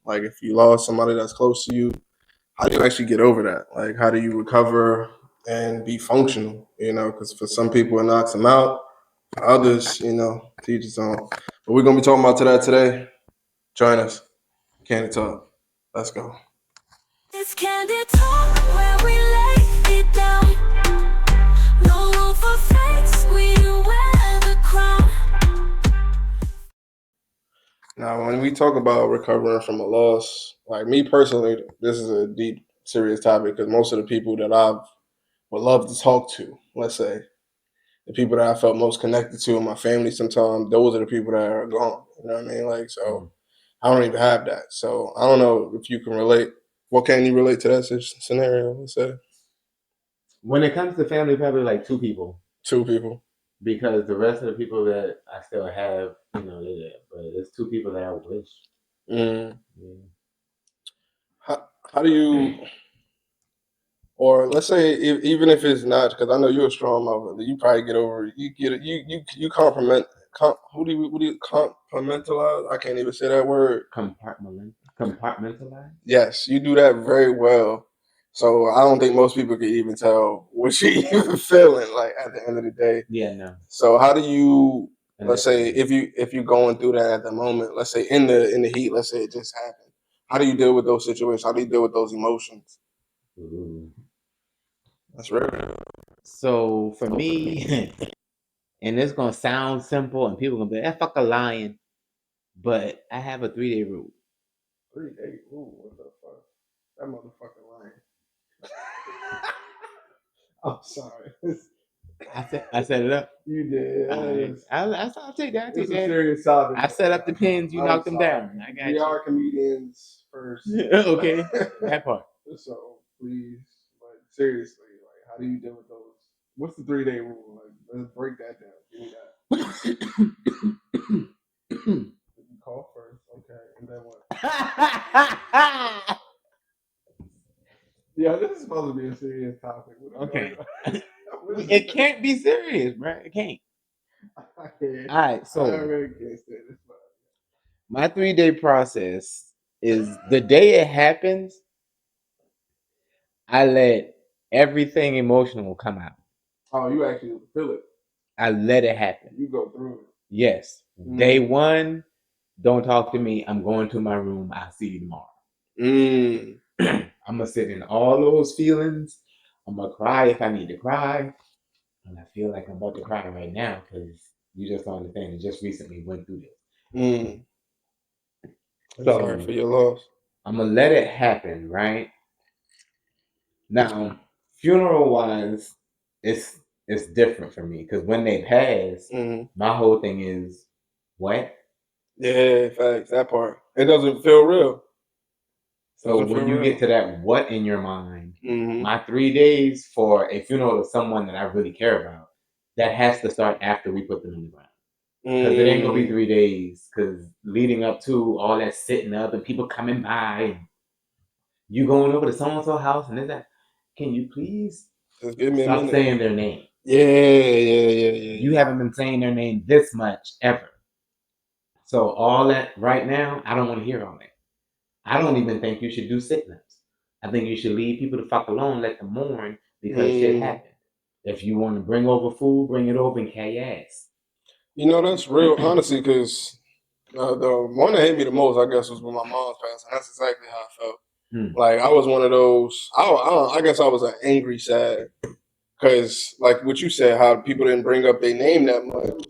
Like if you lost somebody that's close to you, how do you actually get over that? Like how do you recover and be functional? Because for some people it knocks them out. For others, teach its own. But we're gonna be talking about that today. Join us. Candid Talk. Let's go. It's Candid Talk where we lay it down. No room for fakes, we wear the crown. Now, when we talk about recovering from a loss, like me personally, this is a deep, serious topic because most of the people that I would love to talk to, let's say, the people that I felt most connected to in my family sometimes, those are the people that are gone. You know what I mean? Like, so I don't even have that. So I don't know if you can relate. What can you relate to that scenario? Let's say when it comes to family, probably like two people. Two people. Because the rest of the people that I still have, they're there. But it's two people that I wish. Yeah. How do you, or let's say even if it's not, because I know you're a strong mother, you probably get over it. You compliment. What do you compartmentalize? I can't even say that word. Compartmentalize. Yes, you do that very well. So I don't think most people can even tell what she even feeling like at the end of the day. Yeah, no. So how do you, let's say if you're going through that at the moment, let's say in the heat, let's say it just happened. How do you deal with those situations? How do you deal with those emotions? Ooh. That's real. So for me, and it's gonna sound simple, and people gonna be that fucker lying, but I have a 3-day rule. 3-day rule? What the fuck? That motherfucker lying. I'm sorry. I set it up. You did. I'll take that. It's a serious topic. I set up the pins. You knocked them down. I got we you. are comedians first. Okay, that part. So please, like seriously, like how do you deal with those? What's the 3-day rule? Like, let's break that down. Give me that. You call first, okay, and then what? Yeah, this is supposed to be a serious topic. Okay. It can't be serious, bro. It can't. I can't. All right, so I really can't say this. My 3-day process is the day it happens, I let everything emotional come out. Oh, you actually feel it. I let it happen. You go through it. Yes. Day one, don't talk to me. I'm going to my room. I'll see you tomorrow. I'm going to sit in all those feelings. I'm going to cry if I need to cry. And I feel like I'm about to cry right now because you just don't understand. I just recently went through this. Sorry for your loss. I'm going to let it happen, right? Now, funeral-wise, it's different for me because when they pass, my whole thing is, what? Yeah, facts. That part. It doesn't feel real. So when you get to that what in your mind, my 3 days for a funeral of someone that I really care about, that has to start after we put them in the ground. Because it ain't going to be 3 days. Because leading up to all that sitting up and people coming by, and you going over to so-and-so house and that, can you please just give me stop saying their name? Yeah. You haven't been saying their name this much ever. So all that right now, I don't want to hear all that. I don't even think you should do sit-ups. I think you should leave people the fuck alone, let them mourn because shit happened. If you want to bring over food, bring it over and carry ass. That's real, honestly, because the one that hit me the most, I guess, was when my mom's passing. That's exactly how I felt. Like, I was one of those, I guess I was an angry sad. Because, like what you said, how people didn't bring up their name that much.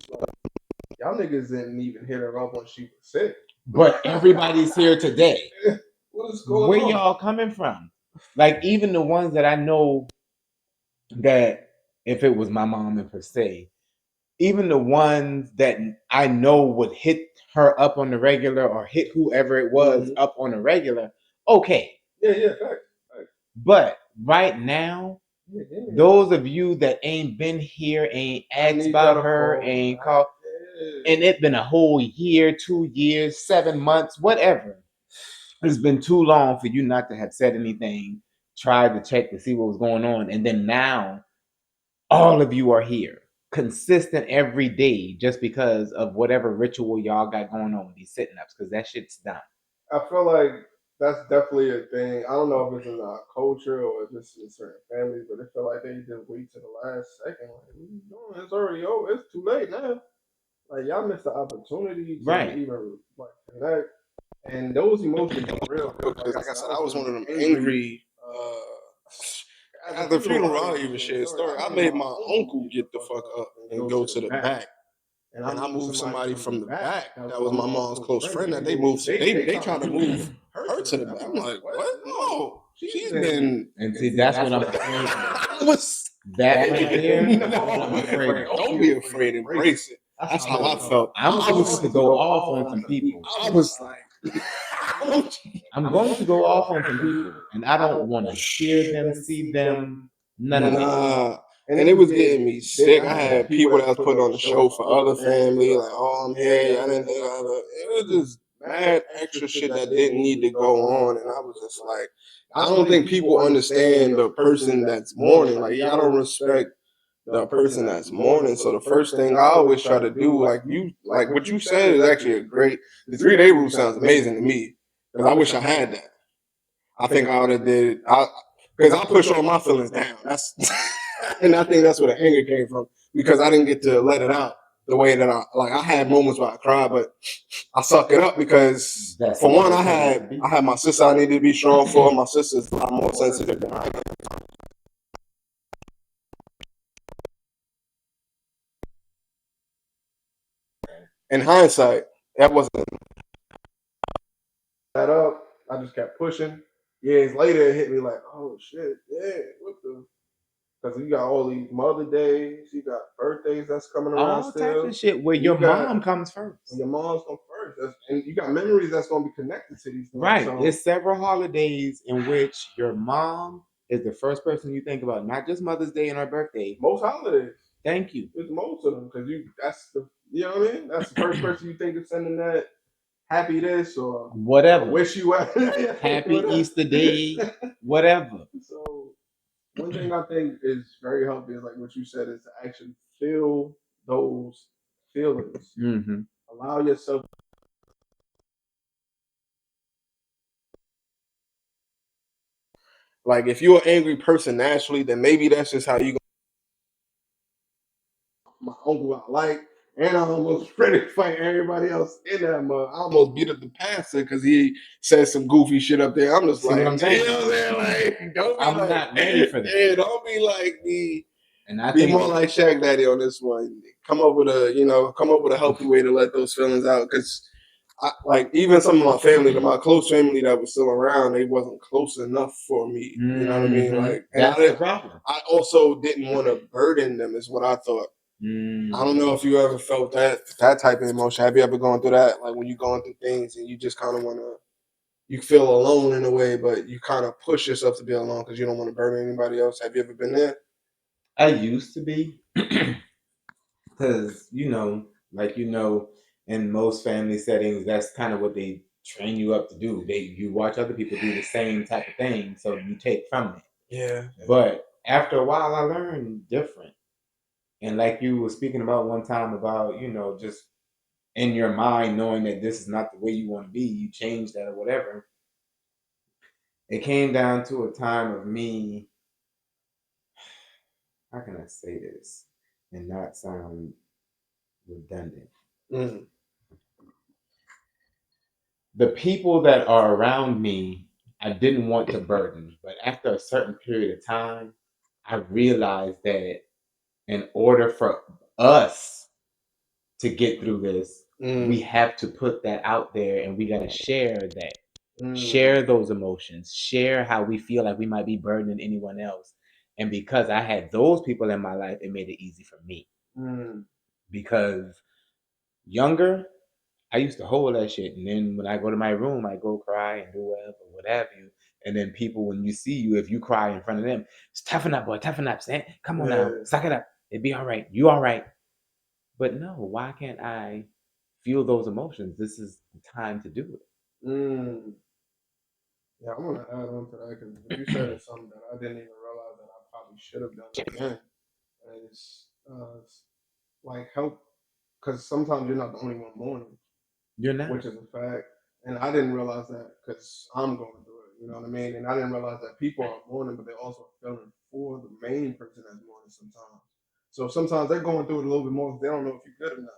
Y'all niggas didn't even hit her up when she was sick. But everybody's here today. What is going on? Where y'all coming from? Like, even the ones that I know that, if it was my mom in per se, even the ones that I know would hit her up on the regular or hit whoever it was up on the regular, okay. Yeah, fact. But right now, those of you that ain't been here, ain't asked about her, ain't called, and it's been a whole year, 2 years, 7 months, whatever. It's been too long for you not to have said anything, tried to check to see what was going on, and then now all of you are here, consistent every day, just because of whatever ritual y'all got going on with these sitting ups, because that shit's done. I feel like that's definitely a thing. I don't know if it's in our culture or just in certain families, but they feel like they just wait to the last second. Like, what are you doing? It's already over. It's too late now. Like y'all missed the opportunity to Right. even like connect. And those emotions are real. Because like I said, I was one of them angry. At the funeral, I'll even share a story. I made my uncle get the fuck up and go to the back. And I moved somebody from the back that was my mom's close friend that they moved to. They tried to move her to the back. I'm like, what? No. She's been. And see, that's what I'm afraid of. I was That right there, no, that's what I'm afraid of. don't be afraid. Embrace it. That's how I felt. I'm going to go off on some people. I was like, I'm going to go off on some people, and I don't want to hear them, see them, none of that. nah. And it was getting me sick. I had people that was putting on the show for other family, like, oh, I'm here. I didn't think it was just mad extra shit that didn't need to go on. And I was just like, I don't think people understand the person that's mourning. Like, y'all don't respect the person that's mourning. So the first thing I always try to do, like what you said is actually a great, the 3 day rule sounds amazing to me. Because I wish I had that. I think I would have did, because I push all my feelings down. That's and I think that's where the anger came from because I didn't get to let it out the way that I had moments where I cried, but I suck it up because for one, I had my sister I needed to be strong for. My sister's a lot more sensitive than I am. In hindsight, that wasn't that up. I just kept pushing. Years later, it hit me like, oh shit, yeah, what the. Because you got all these Mother Days, you got birthdays that's coming around All still. types of shit where your mom comes first. When your mom's come first. And you got memories that's going to be connected to these things. Right. So, There's several holidays in which your mom is the first person you think about, not just Mother's Day and her birthday. Most holidays. Thank you. It's most of them because you know what I mean? That's the first person you think of sending that happy this or whatever. Wish you were happy Easter Day, whatever. So one thing I think is very healthy is like what you said is to actually feel those feelings. Mm-hmm. Allow yourself. Like if you're an angry person naturally, then maybe that's just how you. My uncle I like, and I almost ready to fight everybody else in that mug. I almost beat up the pastor because he said some goofy shit up there. I'm just See like, what I'm saying? You know what I'm saying? Like, don't be I'm like, not ready for that. Yeah, don't be like me. And I Be think more like Shaq Daddy on this one. Come up with a healthy way to let those feelings out. Because, like, even some of my family, my close family that was still around, they wasn't close enough for me. You know what I mean? Like, and that's the problem. I also didn't want to burden them. Is what I thought. I don't know if you ever felt that type of emotion. Have you ever gone through that? Like when you're going through things and you just kind of want to, you feel alone in a way, but you kind of push yourself to be alone because you don't want to burden anybody else. Have you ever been there? I used to be, because in most family settings, that's kind of what they train you up to do. You watch other people do the same type of thing, so you take from it. Yeah. But after a while, I learned different. And like you were speaking about one time about, just in your mind knowing that this is not the way you want to be, you change that or whatever. It came down to a time of me, how can I say this and not sound redundant? Mm. The people that are around me, I didn't want to burden, but after a certain period of time, I realized that in order for us to get through this, we have to put that out there and we got to share that. Share those emotions, share how we feel like we might be burdening anyone else. And because I had those people in my life, it made it easy for me. Because younger, I used to hold that shit. And then when I go to my room, I go cry and do whatever, what have you. And then people, when you see you, if you cry in front of them, toughen up, boy, toughen up. Come on now, suck it up. It'd be all right. You all right. But no, why can't I feel those emotions? This is the time to do it. Yeah, I'm gonna add on to that because you said it's something that I didn't even realize that I probably should have done again. And it's like help because sometimes you're not the only one mourning. You're not. Which is a fact. And I didn't realize that because I'm going through it. You know what I mean? And I didn't realize that people are mourning, but they're also feeling for the main person that's mourning sometimes. So sometimes they're going through it a little bit more because they don't know if you're good or not.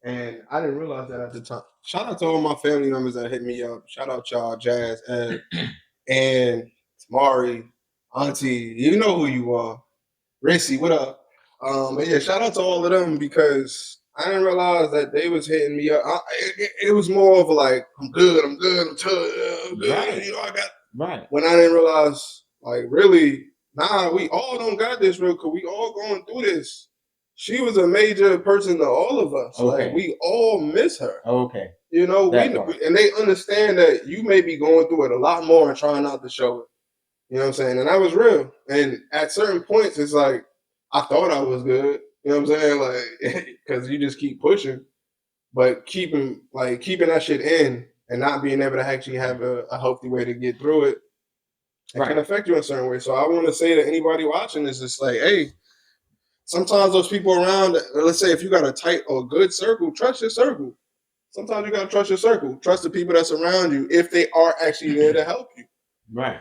And I didn't realize that at the time. Shout out to all my family members that hit me up. Shout out y'all, Jazz, Ed, and Mari, Auntie. You know who you are. Rissy, what up? But yeah, shout out to all of them because I didn't realize that they was hitting me up. It was more of a like, I'm good, I'm good, I'm good, I'm good. Right. You know, I got. Right. When I didn't realize, like, really, nah, we all don't got this real because we all going through this. She was a major person to all of us. Okay. Like, we all miss her. Okay. You know, That part. and they understand that you may be going through it a lot more and trying not to show it. You know what I'm saying? And that was real. And at certain points, it's like I thought I was good. You know what I'm saying? Like, because you just keep pushing, but keeping that shit in and not being able to actually have a healthy way to get through it, it can affect you in certain ways. So I want to say to anybody watching is just like, hey, sometimes those people around, let's say if you got a tight or good circle, trust your circle. Sometimes you gotta trust your circle. Trust the people that's around you if they are actually there to help you. Right.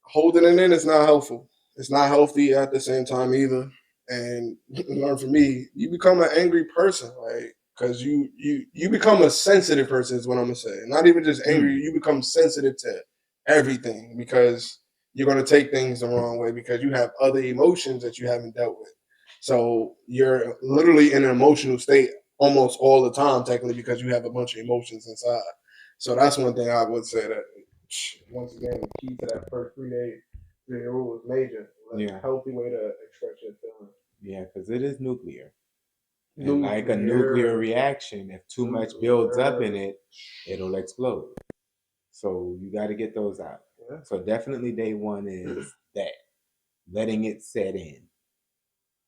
Holding it in is not helpful. It's not healthy at the same time either. And learn from me, you become an angry person, like because you become a sensitive person is what I'm gonna say. Not even just angry, you become sensitive to everything because you're gonna take things the wrong way because you have other emotions that you haven't dealt with. So you're literally in an emotional state almost all the time, technically, because you have a bunch of emotions inside. So that's one thing I would say that once again, the key to that first 3 day rule is major. Like a healthy way to express your feelings. Yeah, because it is nuclear. And like a nuclear reaction, if too much builds up in it, it'll explode. So you got to get those out. Yeah. So definitely day one is that, letting it set in.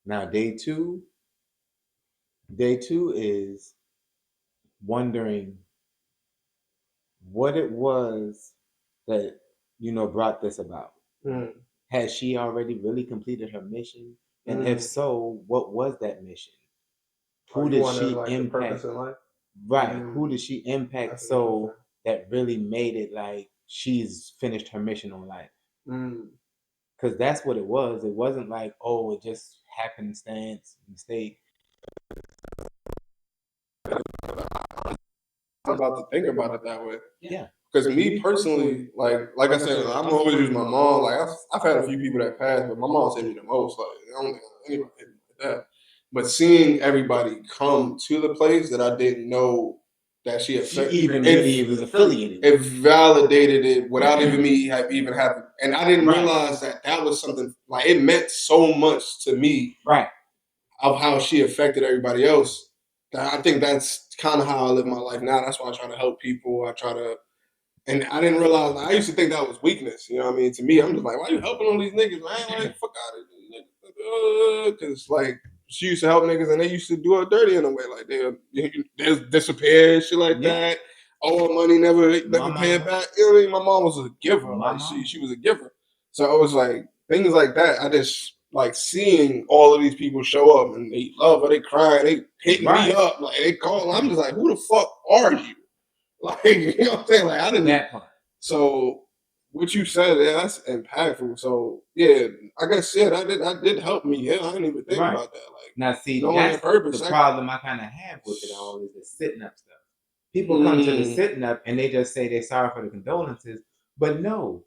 Now day two is wondering what it was that brought this about. Has she already really completed her mission? And if so, what was that mission? Who did she impact? Right. Who did she impact so that really made it like she's finished her mission on life? Because that's what it was. It wasn't like, oh, it just happenstance, mistake. I'm about to think about it that way. Yeah. Because me personally, like I said, I'm always use my mom. Like I've had a few people that passed, but my mom hit me the most. Like I don't think anybody hit me like that. But seeing everybody come to the place that I didn't know that she even really was affiliated. It validated it without even me even having, and I didn't realize that was something like it meant so much to me. Right. Of how she affected everybody else. I think that's kind of how I live my life now. That's why I try to help people. I try to, and I didn't realize. I used to think that was weakness. You know what I mean? To me, I'm just like, why you helping all these niggas, man? Like, fuck out of here, because like she used to help niggas, and they used to do her dirty in a way, like they disappear, shit like that. All her money never pay it back. You know what I mean? My mom was a giver. Like she was a giver. So I was like things like that. I just like seeing all of these people show up and they love her, they crying, they hitting me up, like they call. I'm just like, who the fuck are you? Like, you know what I'm saying? Like I didn't. That part. So what you said, yeah, that's impactful. So yeah, I guess that did help me. Yeah, I didn't even think about that. Like now, see, that's the problem I kind of have with it all is the sitting up stuff. People come to the sitting up and they just say they're sorry for the condolences, but no,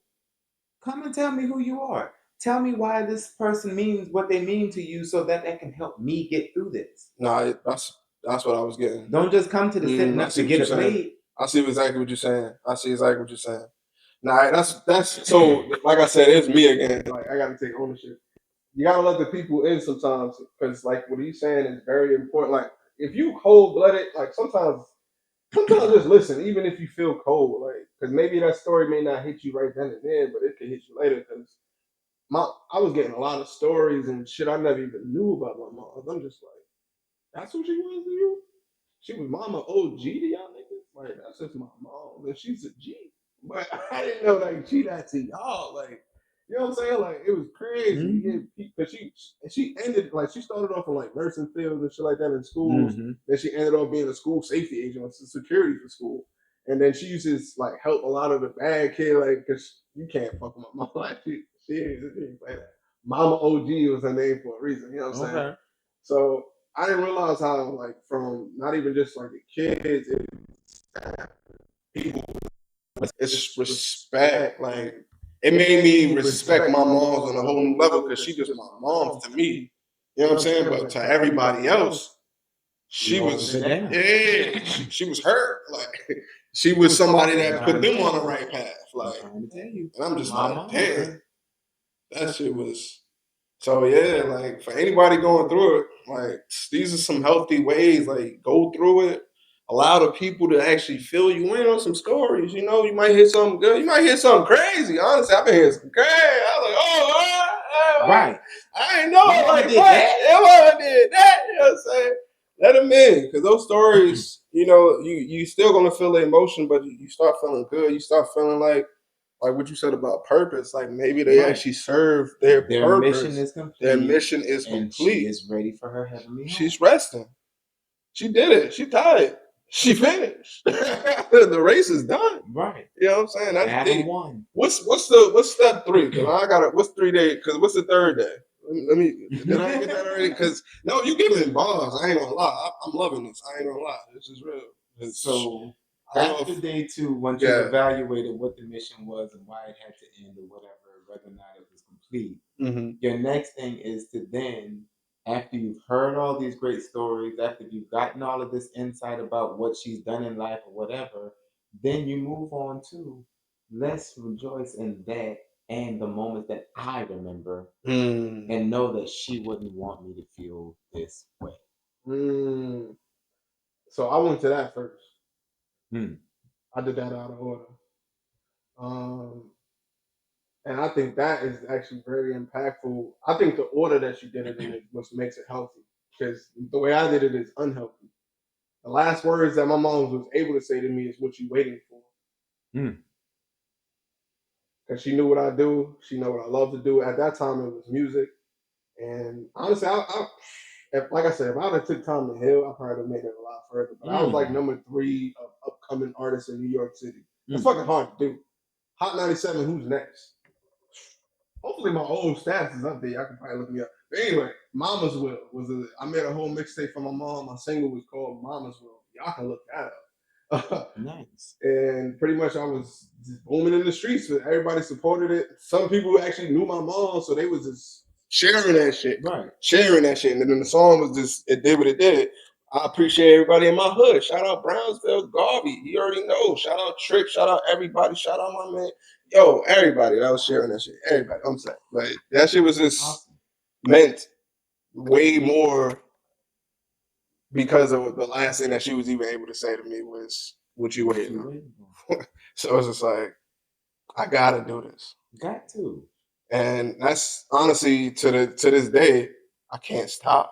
come and tell me who you are. Tell me why this person means what they mean to you, so that can help me get through this. No, that's what I was getting. Don't just come to the sitting up to get a plate. I see exactly what you're saying. Nah, that's so. Like I said, it's me again. Like I got to take ownership. You gotta let the people in sometimes, because like what he's saying is very important. Like if you cold blooded, like sometimes just listen, even if you feel cold, like because maybe that story may not hit you right then and there, but it could hit you later. Because I was getting a lot of stories and shit I never even knew about my mom. I'm just like, that's who she was to you? She was mama OG to y'all niggas? Like, that's just my mom. And she's a G. But I didn't know, like, she that to y'all. Like, you know what I'm saying? Like, it was crazy. Because she ended, like, she started off in, like, nursing fields and shit like that in schools. Then she ended up being a school safety agent, security for school. And then she used to like help a lot of the bad kids, like, cause you can't fuck with my mom. Like she like that. Mama OG was her name for a reason. You know what I'm saying? Okay. So I didn't realize how like from not even just like the kids, people, it's respect. Like it made me respect my moms on a whole new level because she just my mom to me. You know what I'm saying? But to everybody else, she was she was hurt. Like she was somebody that put them on the right path. Like, I'm trying to tell you. and I'm just My like, mom. damn, that shit was. So yeah, like for anybody going through it, like these are some healthy ways. Like go through it. Allow the people to actually fill you in on some stories. You know, you might hear something good. You might hear something crazy. Honestly, I've been hearing some crazy. I was like, Right. I ain't know My it mama like did that. that. Your mama did that. You know what I'm saying? Let them in, because those stories, you know, you still gonna feel the emotion, but you start feeling good. You start feeling like what you said about purpose. Like maybe they Right. actually serve their purpose. mission is complete. Their mission is and she complete. is ready for her heavenly home. She's resting. She did it. She tired. She finished. The race is done. Right. You know what I'm saying? That's Adam deep. won. What's step 3? Cause I got what's 3 days? Cause what's the third day? Let me did I get that already? Cause no, you giving bars. I ain't gonna lie. I'm loving this. I ain't gonna lie. This is real. So I don't know after if, day 2, once you yeah. evaluated what the mission was and why it had to end or whatever, whether or not it was complete, your next thing is to then, after you've heard all these great stories, after you've gotten all of this insight about what she's done in life or whatever, then you move on to let's rejoice in that and the moments that I remember and know that she wouldn't want me to feel this way. So I went to that first. Hmm. I did that out of order. And I think that is actually very impactful. I think the order that you did it in is what makes it healthy. Because the way I did it is unhealthy. The last words that my mom was able to say to me is, "What you waiting for?" Because she knew what I do. She knew what I love to do. At that time, it was music. And honestly, if, like I said, if I would have took time to heal, I probably would have made it a lot further. But I was like number 3 of upcoming artists in New York City. It's fucking hard to do. Hot 97, who's next? Hopefully my old stats is up there. I can probably look me up. But anyway, Mama's Will I made a whole mixtape for my mom. My single was called Mama's Will. Y'all can look that up. Nice. And pretty much I was just booming in the streets. Everybody supported it. Some people actually knew my mom, so they was just sharing that shit. Right. Sharing that shit. And then the song was just, it did what it did. I appreciate everybody in my hood. Shout out Brownsville, Garvey. You already know. Shout out Trick. Shout out everybody. Shout out my man. Yo, everybody that was sharing that shit. Everybody. I'm saying. Like, that shit was just awesome. Meant way more because of the last thing that she was even able to say to me was, "What you waiting on?" So it's just like, I gotta do this. Got to. And that's honestly to this day, I can't stop.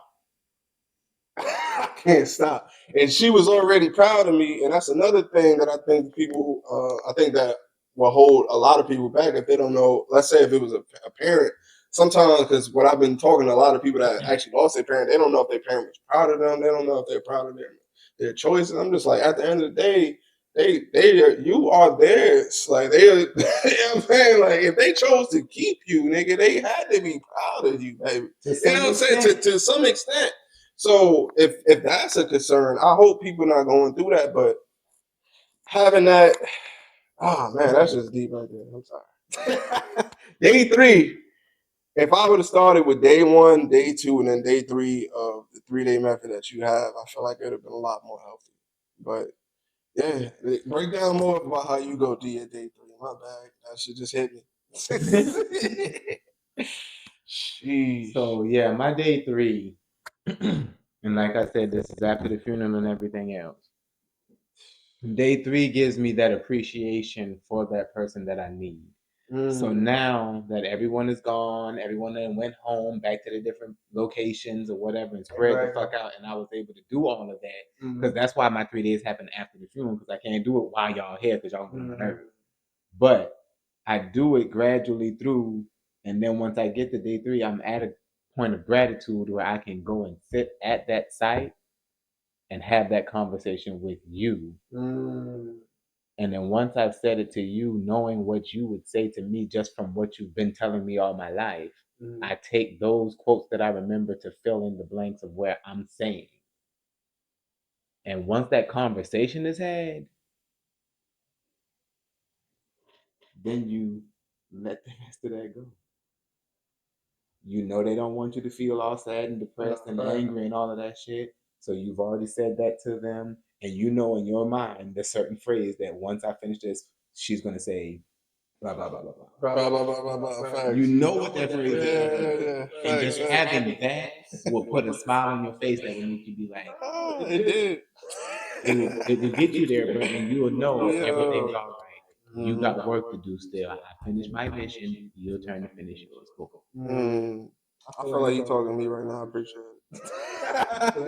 I can't stop. And she was already proud of me. And that's another thing that I think people, I think that will hold a lot of people back if they don't know. Let's say if it was a parent, sometimes, because what I've been talking to a lot of people that actually lost their parent, they don't know if their parent was proud of them. They don't know if they're proud of their choices. I'm just like, at the end of the day, you are theirs. Like they are, you know what I'm saying? Like if they chose to keep you, nigga, they had to be proud of you, baby. You know what I'm saying? To some extent. So if that's a concern, I hope people not going through that. But having that, oh man, that's just deep right there. I'm sorry. Day 3. If I would have started with day 1, day 2, and then day 3 of the 3-day method that you have, I feel like it would have been a lot more healthy. But yeah, break down more about how you go to your day 3. My bad, that shit just hit me. Sheesh. So yeah, my day 3, and like I said, this is after the funeral and everything else. Day 3 gives me that appreciation for that person that I need. So now that everyone is gone, everyone then went home back to the different locations or whatever and spread the fuck out, and I was able to do all of that because that's why my 3 days happened after the funeral, because I can't do it while y'all here because y'all get on my nerves. But I do it gradually through, and then once I get to day 3, I'm at a point of gratitude where I can go and sit at that site and have that conversation with you And then once I've said it to you, knowing what you would say to me just from what you've been telling me all my life, I take those quotes that I remember to fill in the blanks of where I'm saying. And once that conversation is had, then you let the rest of that go. You know they don't want you to feel all sad and depressed and angry and all of that shit. So you've already said that to them, and you know in your mind the certain phrase that once I finish this, she's gonna say blah blah blah blah blah. Blah blah blah blah blah. Facts. You know what that phrase is. Yeah. And Facts. just having that will put a smile on your face that will make you be like, Oh, it did. it will get you there, bro, and you will know everything's Yo. all right. You got work to do still. I finished my mission. Your turn to finish yours. Cool. I feel like you talking to me right now. I appreciate it.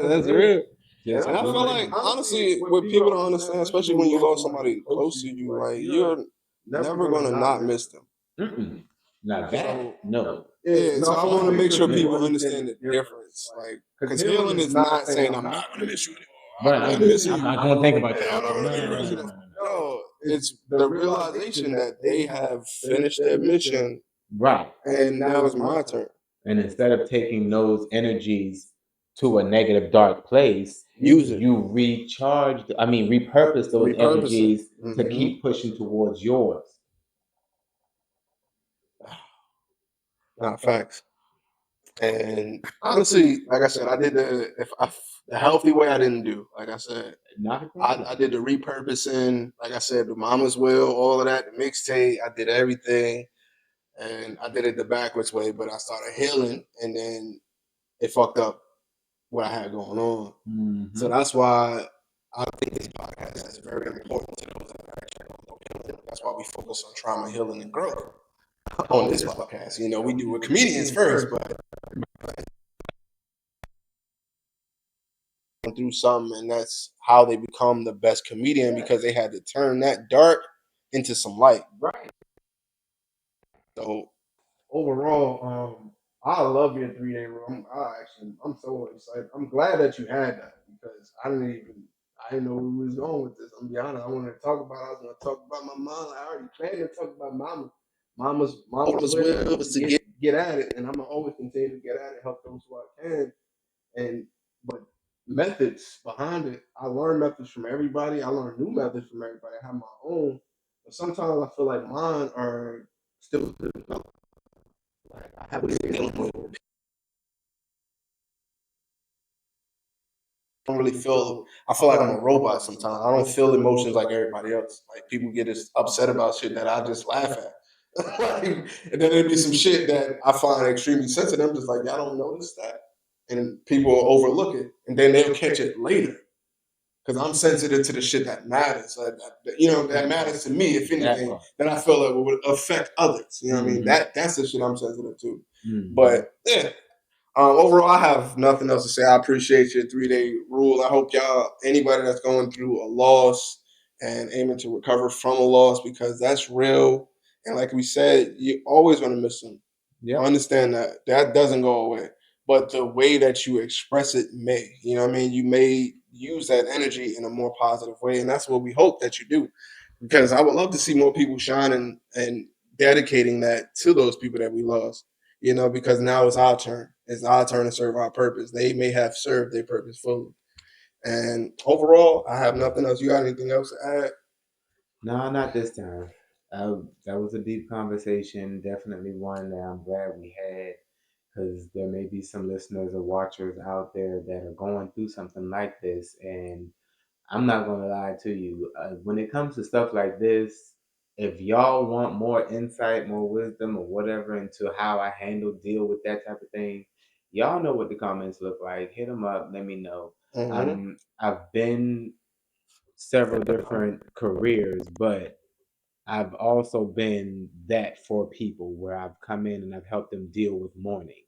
That's real. Just And I feel like honestly, what people don't understand, especially when you lost somebody close to you, like you're never gonna not miss them. mm-mm. Now that So no. yeah, so I want to make sure people understand the difference. Like, because healing is not saying I'm not gonna miss you anymore. Right, I'm not missing I'm you. not gonna think about Yeah, that. I'm not No, gonna think no, no, about no, you. no, no, no. No, it's the realization that they have finished their mission, Right. and now it's my turn. And instead of taking those energies to a negative dark place, Use it. you repurpose those Repurpose it. energies to Mhm. keep pushing towards yours. Nah, facts. And honestly, like I said, I did the healthy way. I didn't do. Like I said, Not a problem. I did the repurposing. Like I said, the Mama's Will, all of that, the mixtape. I did everything, and I did it the backwards way. But I started healing, and then it fucked up what I had going on. Mhm. So that's why I think this podcast is very important to those that are actually going through healing. That's why we focus on trauma healing and growth on this podcast. You know, we do with comedians first, but through something, and that's how they become the best comedian because they had to turn that dark into some light. Right. So overall, I love your 3 day room. I'm so excited. I'm glad that you had that because I didn't know where we was going with this. I'm be honest. I wanted to talk about. I was going to talk about my mom. I already planned to talk about Mama's will was to get at it, and I'm gonna always continue to get at it, help those who I can, and but methods behind it. I learn methods from everybody. I learn new methods from everybody. I have my own, but sometimes I feel like mine are still developing. Like I have a dealing with. I don't really feel. I feel like I'm a robot sometimes. I don't feel emotions like everybody else. Like people get upset about shit that I just laugh at. Like, and then there'd be some shit that I find extremely sensitive. I'm just like, y'all don't notice that, and people will overlook it, and then they'll catch it later. Because I'm sensitive to the shit that matters. Like, that matters to me, if anything, that I feel it would affect others. You know what I mean? That's the shit I'm sensitive to. But yeah. Overall, I have nothing else to say. I appreciate your 3 day rule. I hope anybody that's going through a loss and aiming to recover from a loss, because that's real. And like we said, you're always going to miss them. Yeah. Understand that doesn't go away, but the way that you express it may. You know what I mean? You may use that energy in a more positive way, and that's what we hope that you do. Because I would love to see more people shining and dedicating that to those people that we lost. Because now it's our turn. It's our turn to serve our purpose. They may have served their purpose fully. And overall, I have nothing else. You got anything else to add? No, not this time. That was a deep conversation. Definitely one that I'm glad we had because there may be some listeners or watchers out there that are going through something like this. And I'm not going to lie to you. When it comes to stuff like this, if y'all want more insight, more wisdom, or whatever into how I deal with that type of thing, y'all know what the comments look like. Hit them up. Let me know. I've been several different careers, but I've also been that for people where I've come in and I've helped them deal with mourning.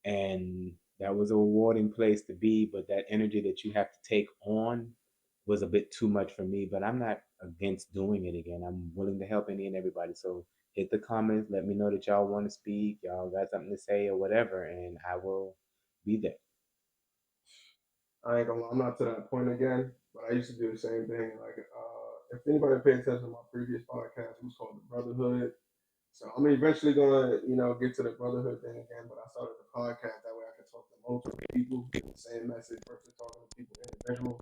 And that was a rewarding place to be, but that energy that you have to take on was a bit too much for me. But I'm not against doing it again. I'm willing to help any and everybody. So hit the comments, let me know that y'all want to speak, y'all got something to say or whatever, and I will be there. I ain't gonna lie, I'm not to that point again, but I used to do the same thing. Like, if anybody paid attention to my previous podcast, it was called The Brotherhood. So I'm eventually gonna, get to the brotherhood thing again. But I started the podcast that way I can talk to multiple people, the same message versus talking to people individual.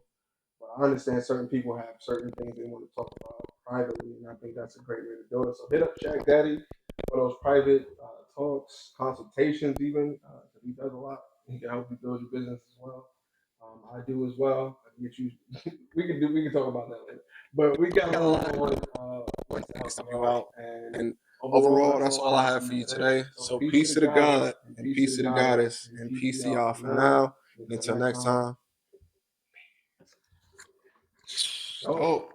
But I understand certain people have certain things they want to talk about privately, and I think that's a great way to do it. So hit up Shaq Daddy for those private talks, consultations, even. 'Cause he does a lot. He can help you build your business as well. I do as well. I can get you. We can talk about that later. But we got a lot going ways to help you out. And overall, that's all I have for you today. So peace to the God, and peace to the goddess, and peace to y'all for now. And until next time. Oh.